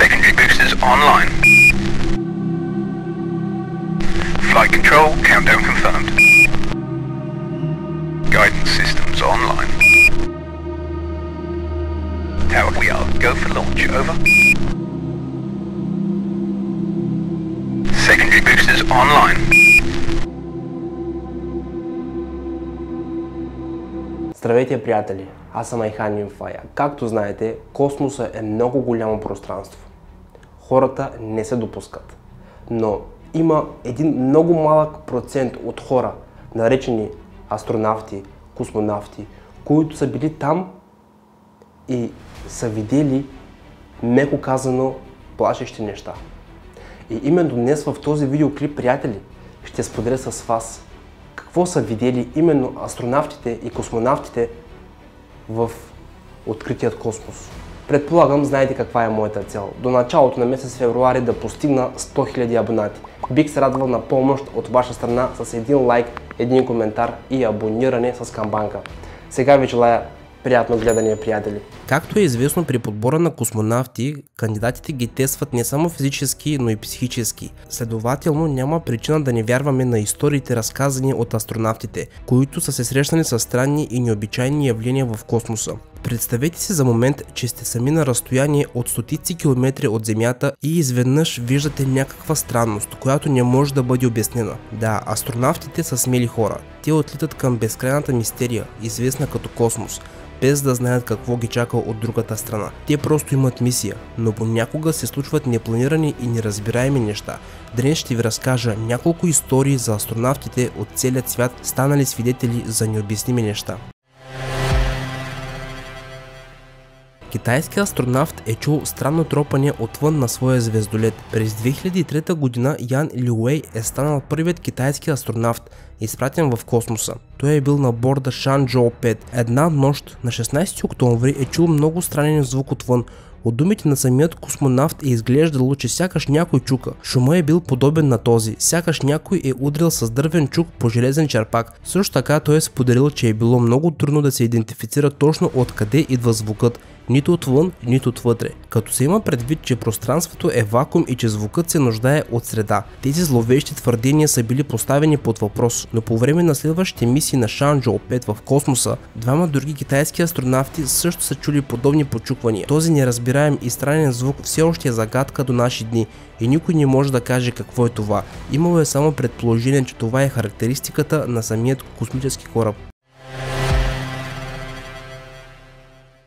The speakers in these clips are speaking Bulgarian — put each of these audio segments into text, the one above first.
Secondary boosters online. Flight control, countdown confirmed. Guidance systems online. Tower, we are go for launch, over. Secondary boosters online. Здравейте, приятели! Аз съм Айхан Юнфая. Както знаете, космоса е много голямо пространство. Хората не се допускат. Но има един много малък процент от хора, наречени астронавти, космонавти, които са били там и са видели, меко казано, плашещи неща. И именно днес в този видеоклип, приятели, ще споделя с вас какво са видели именно астронавтите и космонавтите в откритият космос. Предполагам, знаете каква е моята цел. До началото на месец февруари да постигна 100 000 абонати. Бих се радвал на помощ от ваша страна с един лайк, един коментар и абониране с камбанка. Сега ви желая приятно гледане, приятели! Както е известно, при подбора на космонавти, кандидатите ги тестват не само физически, но и психически. Следователно, няма причина да не вярваме на историите, разказани от астронавтите, които са се срещнали с странни и необичайни явления в космоса. Представете си за момент, че сте сами на разстояние от стотици километри от Земята и изведнъж виждате някаква странност, която не може да бъде обяснена. Да, астронавтите са смели хора. Те отлитат към безкрайната мистерия, известна като космос, без да знаят какво ги чака от другата страна. Те просто имат мисия, но понякога се случват непланирани и неразбираеми неща. Днес ще ви разкажа няколко истории за астронавтите от целия свят, станали свидетели за необясними неща. Китайският астронавт е чул странно тропане отвън на своя звездолет. През 2003 година Ян Лиуей е станал първият китайски астронавт, изпратен в космоса. Той е бил на борда Шанчжоу 5. Една нощ на 16 октомври е чул много странен звук отвън. От думите на самият космонавт е изглеждало, че сякаш някой чука. Шума е бил подобен на този, сякаш някой е удрил с дървен чук по железен черпак. Също така той е споделил, че е било много трудно да се идентифицира точно откъде идва звукът. Нито отвън, нито отвътре. Като се има предвид, че пространството е вакуум и че звукът се нуждае от среда. Тези зловещи твърдения са били поставени под въпрос, но по време на следващите мисии на Шанчжоу 5 в космоса, двама други китайски астронавти също са чули подобни почуквания. Този неразбираем и странен звук все още е загадка до наши дни и никой не може да каже какво е това. Имало е само предположение, че това е характеристиката на самият космически кораб.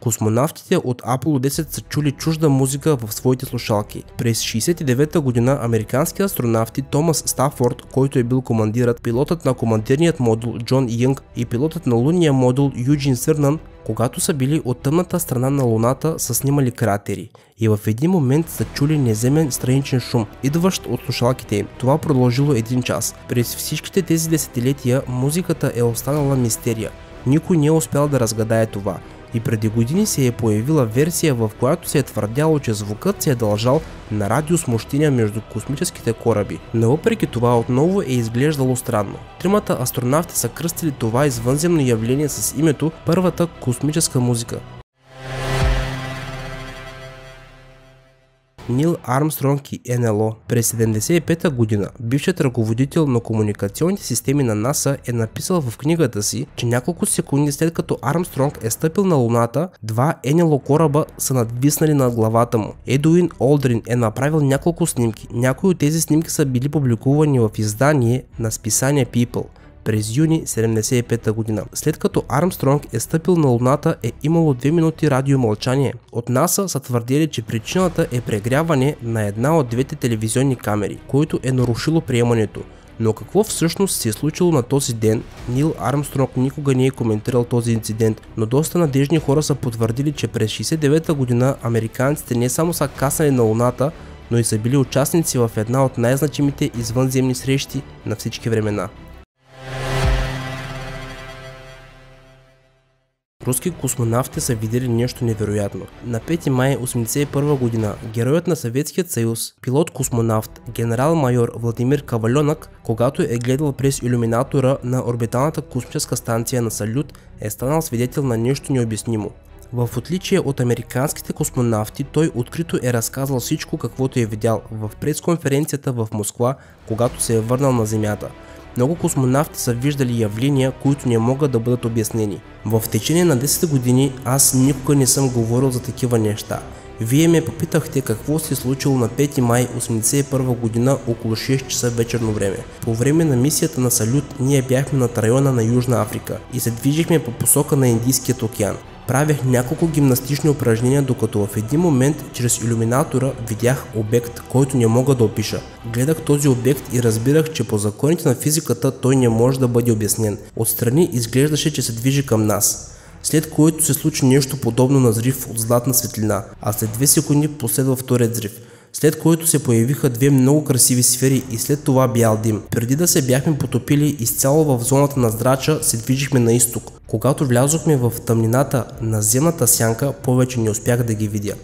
Космонавтите от Аполо 10 са чули чужда музика в своите слушалки. През 1969 година американски астронавти Томас Стафорд, който е бил командирът, пилотът на командирният модул Джон Янг и пилотът на лунния модул Юджин Сърнан, когато са били от тъмната страна на Луната, са снимали кратери и в един момент са чули неземен страничен шум, идващ от слушалките им. Това продължило един час. През всичките тези десетилетия музиката е останала мистерия. Никой не е успял да разгадае това. И преди години се е появила версия, в която се е твърдяло, че звукът се е дължал на радиосмущения между космическите кораби. Но въпреки това отново е изглеждало странно. Тримата астронавти са кръстили това извънземно явление с името първата космическа музика. Нил Армстронг и НЛО. През 1975 година бившият ръководител на комуникационните системи на НАСА е написал в книгата си, че няколко секунди след като Армстронг е стъпил на Луната, два НЛО кораба са надвиснали над главата му. Едуин Олдрин е направил няколко снимки. Някои от тези снимки са били публикувани в издание на списание People през юни 1975 година. След като Армстронг е стъпил на Луната, е имало 2 минути радиомълчание. От НАСА са твърдели, че причината е прегряване на една от двете телевизионни камери, което е нарушило приемането. Но какво всъщност се е случило на този ден? Нил Армстронг никога не е коментирал този инцидент, но доста надежни хора са потвърдили, че през 1969 година американците не само са кацнали на Луната, но и са били участници в една от най-значимите извънземни срещи на всички времена. Руски космонавти са видели нещо невероятно. На 5 май 1981 година героят на Съветският съюз, пилот-космонавт, генерал-майор Владимир Каваленок, когато е гледал през илюминатора на орбиталната космическа станция на Салют, е станал свидетел на нещо необяснимо. В отличие от американските космонавти, той открито е разказал всичко, каквото е видял в пресконференцията в Москва, когато се е върнал на Земята. Много космонавти са виждали явления, които не могат да бъдат обяснени. В течение на 10 години аз никога не съм говорил за такива неща. Вие ме попитахте какво се е случило на 5 май 1981 година около 6 часа вечерно време. По време на мисията на Салют ние бяхме над района на Южна Африка и се движихме по посока на Индийският океан. Правях няколко гимнастични упражнения, докато в един момент чрез илюминатора видях обект, който не мога да опиша. Гледах този обект и разбирах, че по законите на физиката той не може да бъде обяснен. Отстрани изглеждаше, че се движи към нас. След което се случи нещо подобно на взрив от златна светлина, а след 2 секунди последва вторият взрив. След което се появиха две много красиви сфери и след това бял дим. Преди да се бяхме потопили изцяло в зоната на здрача, се движихме на изток. Когато влязохме в тъмнината на земната сянка, повече не успях да ги видя.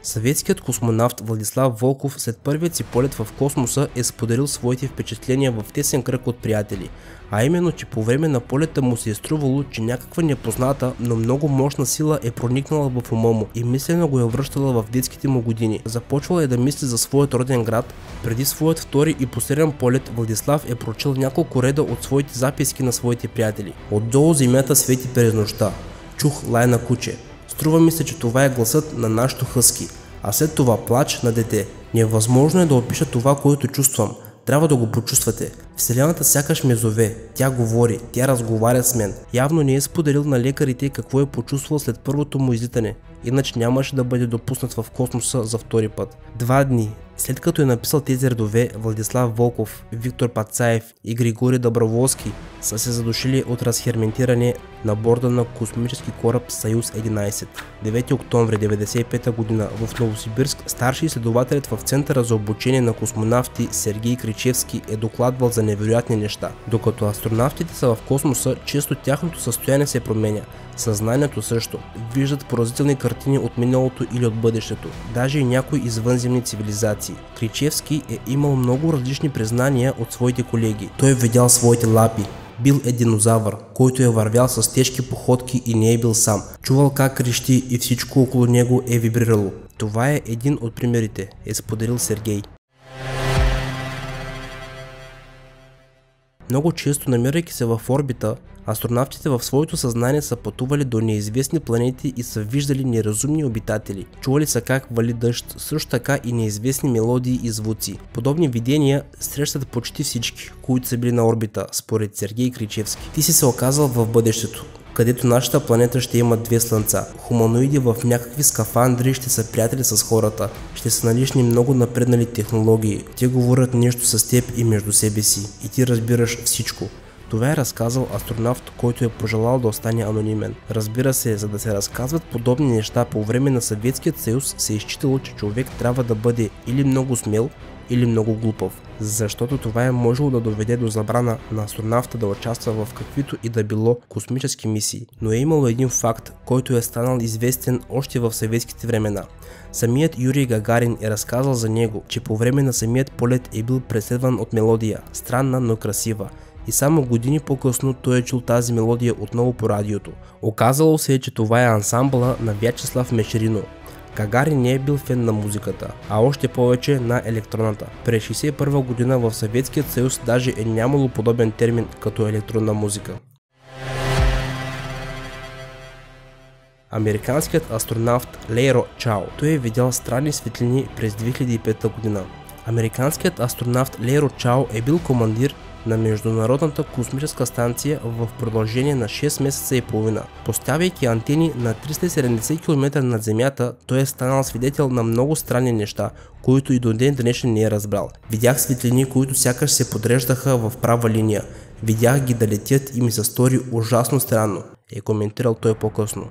Съветският космонавт Владислав Волков след първият си полет в космоса е споделил своите впечатления в тесен кръг от приятели, а именно, че по време на полета му се е струвало, че някаква непозната, но много мощна сила е проникнала в ума му и мислено го е връщала в детските му години. Започвал е да мисли за своят роден град. Преди своят втори и последен полет Владислав е прочел няколко реда от своите записки на своите приятели. Отдолу земята свети през нощта. Чух лай на куче. Струва ми се, че това е гласът на нашото хъски, а след това плач на дете. Невъзможно е да опиша това, което чувствам. Трябва да го почувствате. Вселената сякаш ме зове. Тя говори, тя разговаря с мен. Явно не е споделил на лекарите какво е почувствал след първото му излитане. Иначе нямаше да бъде допуснат в космоса за втори път. 2 дни след като е написал тези редове, Владислав Волков, Виктор Пацаев и Григорий Доброволски са се задушили от разхерментиране на борда на космически кораб Съюз-11. 9 октомври 1995 г. в Новосибирск старши изследователят в Центъра за обучение на космонавти Сергей Кричевски е докладвал за невероятни неща. Докато астронавтите са в космоса, често тяхното състояние се променя. Съзнанието също. Виждат поразителни картини от миналото или от бъдещето, даже и някои извънземни цивилизации. Кричевски е имал много различни признания от своите колеги. Той е видял своите лапи. Бил е динозавър, който е вървял с тежки походки и не е бил сам. Чувал как крещи и всичко около него е вибрирало. Това е един от примерите, е споделил Сергей. Много често, намирайки се в орбита, астронавтите в своето съзнание са пътували до неизвестни планети и са виждали неразумни обитатели. Чували са как вали дъжд, също така и неизвестни мелодии и звуци. Подобни видения срещат почти всички, които са били на орбита, според Сергей Кричевски. Ти си се оказал в бъдещето, където нашата планета ще има 2 слънца. Хуманоиди в някакви скафандри ще са приятели с хората. Ще са налични много напреднали технологии. Те говорят нещо с теб и между себе си. И ти разбираш всичко. Това е разказал астронавт, който е пожелал да остане анонимен. Разбира се, за да се разказват подобни неща по време на Съветският съюз, се е считало, че човек трябва да бъде или много смел, или много глупав, защото това е можело да доведе до забрана на астронавта да участва в каквито и да било космически мисии. Но е имало един факт, който е станал известен още в съветските времена. Самият Юрий Гагарин е разказал за него, че по време на самият полет е бил преследван от мелодия, странна, но красива. И само години по-късно той е чул тази мелодия отново по радиото. Оказало се, че това е ансамбъла на Вячеслав Мещерино. Гагарин не е бил фен на музиката, а още повече на електронната. През 1961 година в Съветският съюз даже е нямало подобен термин като електронна музика. Американският астронавт Лейро Чао. Той е видял странни светлини през 2005 година. Американският астронавт Лейро Чао е бил командир на Международната космическа станция в продължение на 6 месеца и половина. Поставяйки антени на 370 км над Земята, той е станал свидетел на много странни неща, които и до ден днешен не е разбрал. Видях светлини, които сякаш се подреждаха в права линия. Видях ги да летят и ми се стори ужасно странно, е коментирал той по-късно.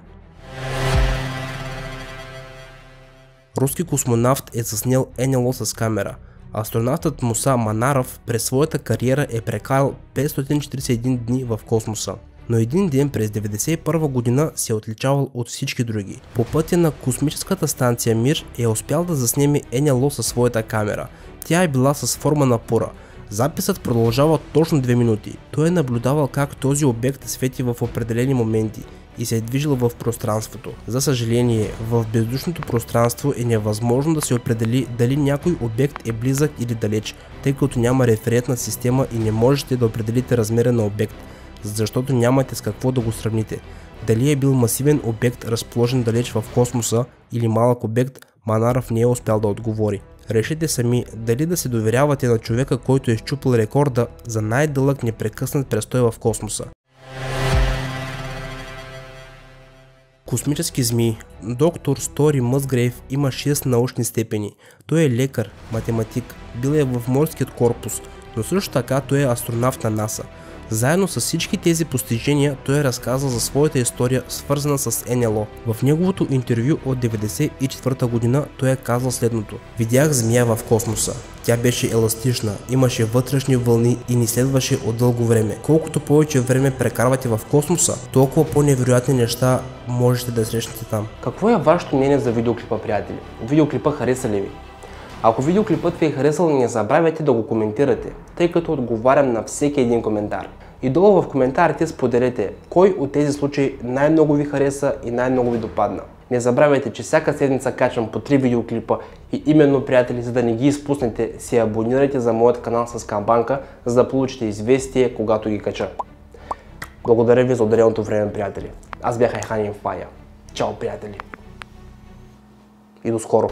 Руски космонавт е заснел НЛО с камера. Астронавтът Муса Манаров през своята кариера е прекарал 541 дни в космоса. Но един ден през 1991 година се е отличавал от всички други. По пътя на космическата станция Мир е успял да заснеме НЛО със своята камера. Тя е била с форма на пура. Записът продължава точно 2 минути. Той е наблюдавал как този обект свети в определени моменти и се е движил в пространството. За съжаление, в бездушното пространство е невъзможно да се определи дали някой обект е близък или далеч, тъй като няма референтна система и не можете да определите размера на обект, защото нямате с какво да го сравните. Дали е бил масивен обект, разположен далеч в космоса, или малък обект, Манаров не е успял да отговори. Решете сами дали да се доверявате на човека, който е счупил рекорда за най-дълъг непрекъснат престой в космоса. Космически змии. Доктор Стори Мъсгрейв има 6 научни степени. Той е лекар, математик, бил е в морският корпус, но също така той е астронавт на НАСА. Заедно с всички тези постижения той е разказал за своята история, свързана с НЛО. В неговото интервю от 1994 година той е казал следното: "Видях змия в космоса. Тя беше еластична, имаше вътрешни вълни и ни следваше от дълго време. Колкото повече време прекарвате в космоса, толкова по-невероятни неща можете да срещнете там." Какво е вашето мнение за видеоклипа, приятели? Видеоклипа хареса ли ви? Ако видеоклипът ви е харесал, не забравяйте да го коментирате, тъй като отговарям на всеки един коментар. И долу в коментарите споделете кой от тези случаи най-много ви хареса и най-много ви допадна. Не забравяйте, че всяка седмица качвам по 3 видеоклипа и именно, приятели, за да не ги изпуснете, се абонирайте за моят канал с камбанка, за да получите известие, когато ги кача. Благодаря ви за отделеното време, приятели. Аз бях Айхан Инфая. Чао, приятели! И до скоро!